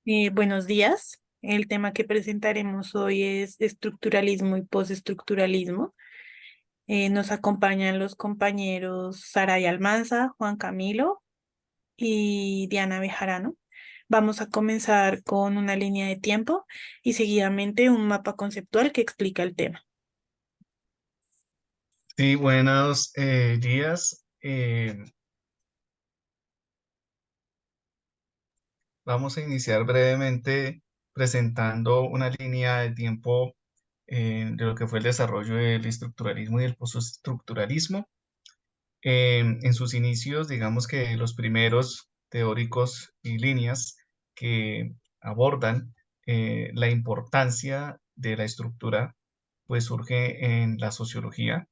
Buenos días. El tema que presentaremos hoy es estructuralismo y postestructuralismo. Nos acompañan los compañeros Saray Almanza, Juan Camilo y Diana Bejarano. Vamos a comenzar con una línea de tiempo y seguidamente un mapa conceptual que explica el tema. Sí, buenos días. Vamos a iniciar brevemente presentando una línea de tiempo de lo que fue el desarrollo del estructuralismo y el postestructuralismo. En sus inicios, digamos que los primeros teóricos y líneas que abordan la importancia de la estructura, pues surge en la sociología,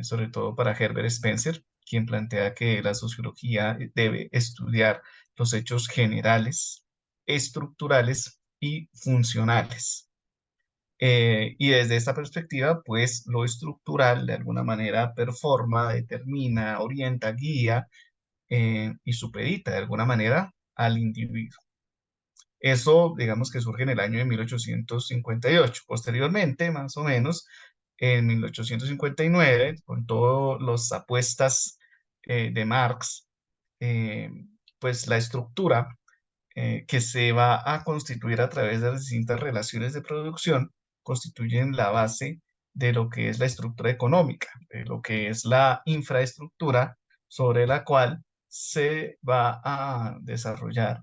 sobre todo para Herbert Spencer, quien plantea que la sociología debe estudiar los hechos generales, estructurales y funcionales. Y desde esta perspectiva, pues lo estructural de alguna manera performa, determina, orienta, guía y supedita de alguna manera al individuo. Eso, digamos que surge en el año de 1858. Posteriormente, más o menos, en 1859, con todas las apuestas de Marx, eh, pues la estructura que se va a constituir a través de las distintas relaciones de producción constituyen la base de lo que es la estructura económica, de lo que es la infraestructura sobre la cual se va a desarrollar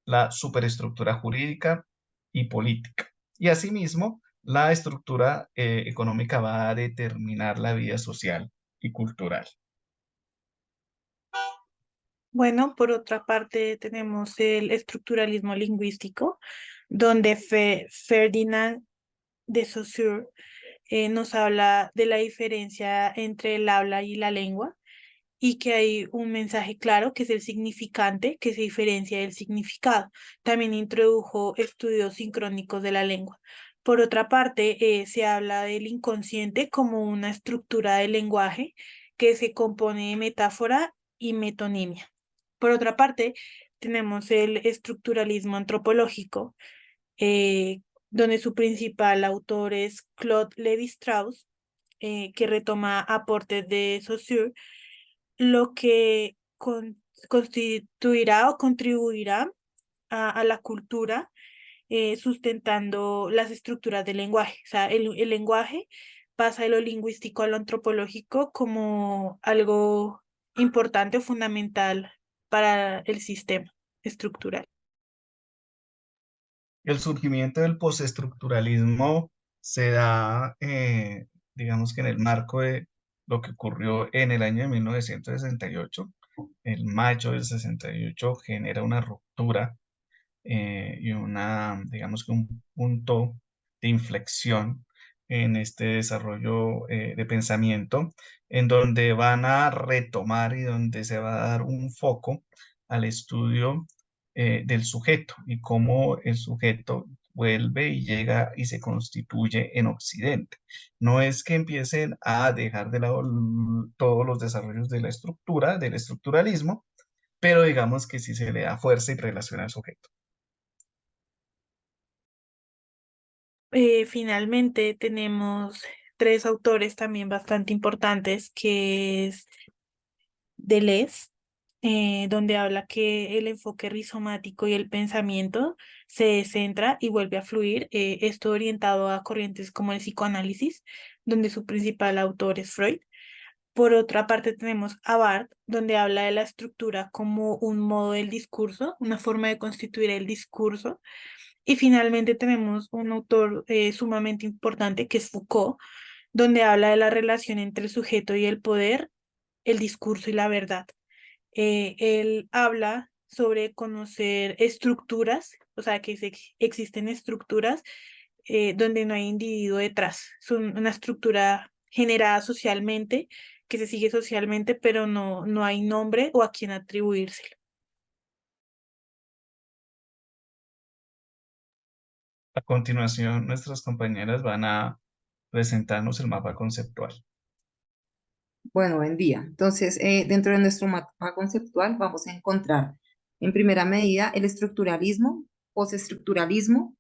la superestructura jurídica y política. Y asimismo, la estructura económica va a determinar la vida social y cultural. Bueno, por otra parte tenemos el estructuralismo lingüístico, donde Ferdinand de Saussure nos habla de la diferencia entre el habla y la lengua y que hay un mensaje claro que es el significante que se diferencia del significado. También introdujo estudios sincrónicos de la lengua. Por otra parte, se habla del inconsciente como una estructura del lenguaje que se compone de metáfora y metonimia. Por otra parte, tenemos el estructuralismo antropológico, eh, donde su principal autor es Claude Lévi-Strauss, que retoma aportes de Saussure, lo que constituirá o contribuirá a la cultura, sustentando las estructuras del lenguaje. O sea, el lenguaje pasa de lo lingüístico a lo antropológico como algo importante o fundamental para el sistema estructural. El surgimiento del postestructuralismo se da, digamos que en el marco de lo que ocurrió en el año de 1968. El mayo del 68 genera una ruptura y digamos que un punto de inflexión en este desarrollo de pensamiento, en donde van a retomar y donde se va a dar un foco al estudio del sujeto y cómo el sujeto vuelve y llega y se constituye en Occidente. No es que empiecen a dejar de lado todos los desarrollos de la estructura, del estructuralismo, pero digamos que sí se le da fuerza y relación al sujeto. Finalmente tenemos tres autores también bastante importantes, que es Deleuze, donde habla que el enfoque rizomático y el pensamiento se centra y vuelve a fluir, esto orientado a corrientes como el psicoanálisis, donde su principal autor es Freud. Por otra parte tenemos a Barth, donde habla de la estructura como un modo del discurso, una forma de constituir el discurso. Y finalmente tenemos un autor sumamente importante que es Foucault, donde habla de la relación entre el sujeto y el poder, el discurso y la verdad. Él habla sobre conocer estructuras, o sea, que existen estructuras donde no hay individuo detrás. Es una estructura generada socialmente, que se sigue socialmente, pero no hay nombre o a quién atribuírselo. A continuación, nuestras compañeras van a presentarnos el mapa conceptual. Bueno, buen día. Entonces, dentro de nuestro mapa conceptual vamos a encontrar, en primera medida, el estructuralismo, postestructuralismo,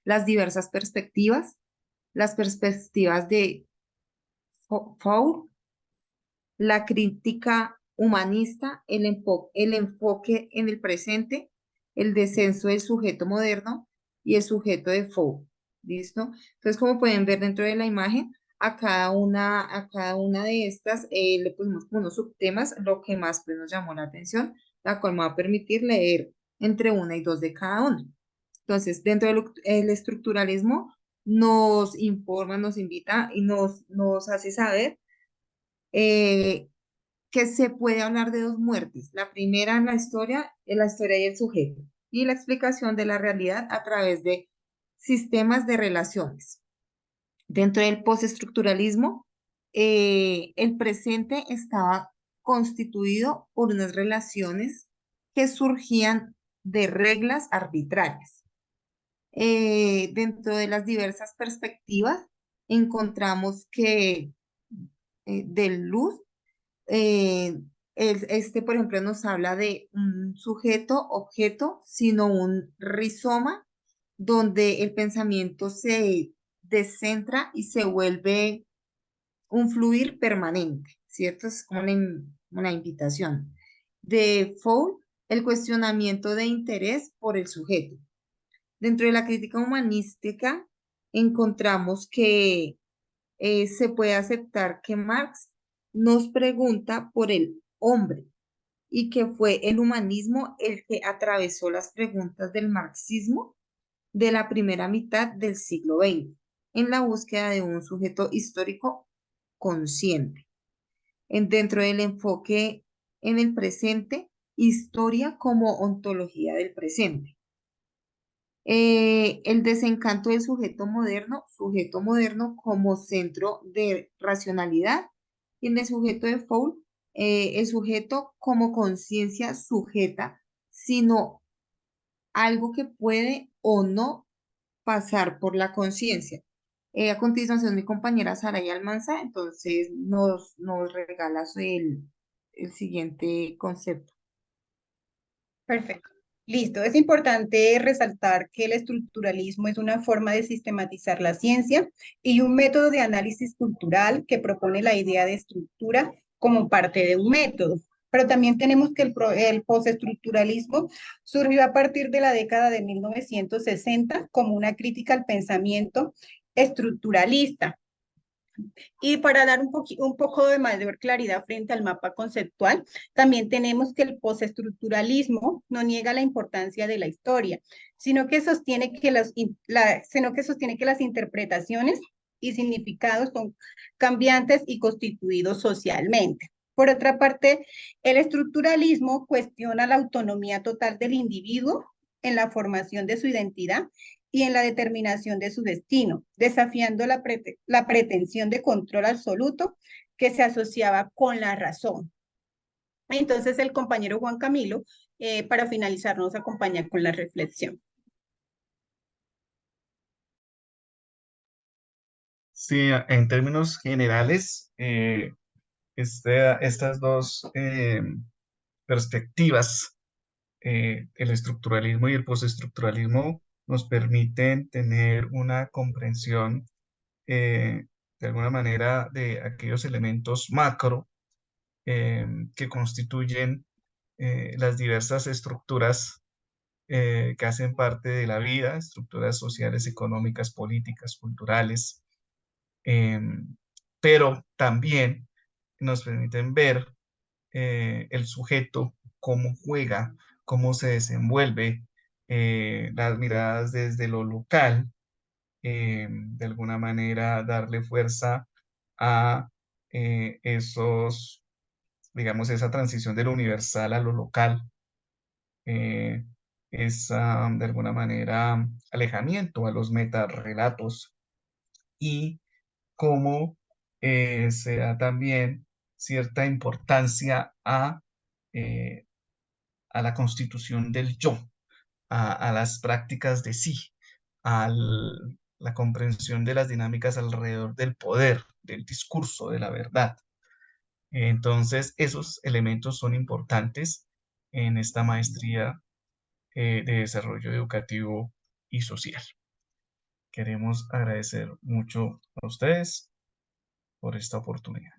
las diversas perspectivas, las perspectivas de Foucault, la crítica humanista, el enfoque en el presente, el descenso del sujeto moderno y el sujeto de Foucault. ¿Listo? Entonces, como pueden ver dentro de la imagen, a cada una de estas le pusimos como unos subtemas, lo que más pues, nos llamó la atención, la cual me va a permitir leer entre una y dos de cada uno. Entonces, dentro del estructuralismo nos informa, nos invita y nos hace saber eh, que se puede hablar de dos muertes. La primera en la historia es la historia y el sujeto, y la explicación de la realidad a través de sistemas de relaciones. Dentro del postestructuralismo, el presente estaba constituido por unas relaciones que surgían de reglas arbitrarias. Dentro de las diversas perspectivas, encontramos que del luz eh, por ejemplo, nos habla de un sujeto, objeto, sino un rizoma donde el pensamiento se descentra y se vuelve un fluir permanente, ¿cierto? Es como una invitación. De Foucault, el cuestionamiento de interés por el sujeto. Dentro de la crítica humanística, encontramos que se puede aceptar que Marx nos pregunta por el hombre y que fue el humanismo el que atravesó las preguntas del marxismo de la primera mitad del siglo XX en la búsqueda de un sujeto histórico consciente. Dentro del enfoque en el presente, historia como ontología del presente. El desencanto del sujeto moderno como centro de racionalidad, y en el sujeto de Foucault, el sujeto como conciencia sujeta, sino algo que puede o no pasar por la conciencia. A continuación, mi compañera Saraya Almanza, entonces nos regala el siguiente concepto. Perfecto. Listo. Es importante resaltar que el estructuralismo es una forma de sistematizar la ciencia y un método de análisis cultural que propone la idea de estructura como parte de un método. Pero también tenemos que el postestructuralismo surgió a partir de la década de 1960 como una crítica al pensamiento estructuralista. Y para dar un poco de mayor claridad frente al mapa conceptual, también tenemos que el postestructuralismo no niega la importancia de la historia, sino que sostiene que las interpretaciones y significados son cambiantes y constituidos socialmente. Por otra parte, el estructuralismo cuestiona la autonomía total del individuo en la formación de su identidad y en la determinación de su destino, desafiando la pretensión de control absoluto que se asociaba con la razón. Entonces el compañero Juan Camilo, para finalizar, nos acompaña con la reflexión. Sí, en términos generales, estas dos perspectivas, el estructuralismo y el postestructuralismo, nos permiten tener una comprensión de alguna manera de aquellos elementos macro que constituyen las diversas estructuras que hacen parte de la vida, estructuras sociales, económicas, políticas, culturales, pero también nos permiten ver el sujeto, cómo juega, cómo se desenvuelve, las miradas desde lo local, de alguna manera darle fuerza a esos, digamos, esa transición de lo universal a lo local, eh, esa, de alguna manera, alejamiento a los metarrelatos y cómo se da también cierta importancia eh, a la constitución del yo, a las prácticas de sí, a la comprensión de las dinámicas alrededor del poder, del discurso, de la verdad. Entonces, esos elementos son importantes en esta maestría de desarrollo educativo y social. Queremos agradecer mucho a ustedes por esta oportunidad.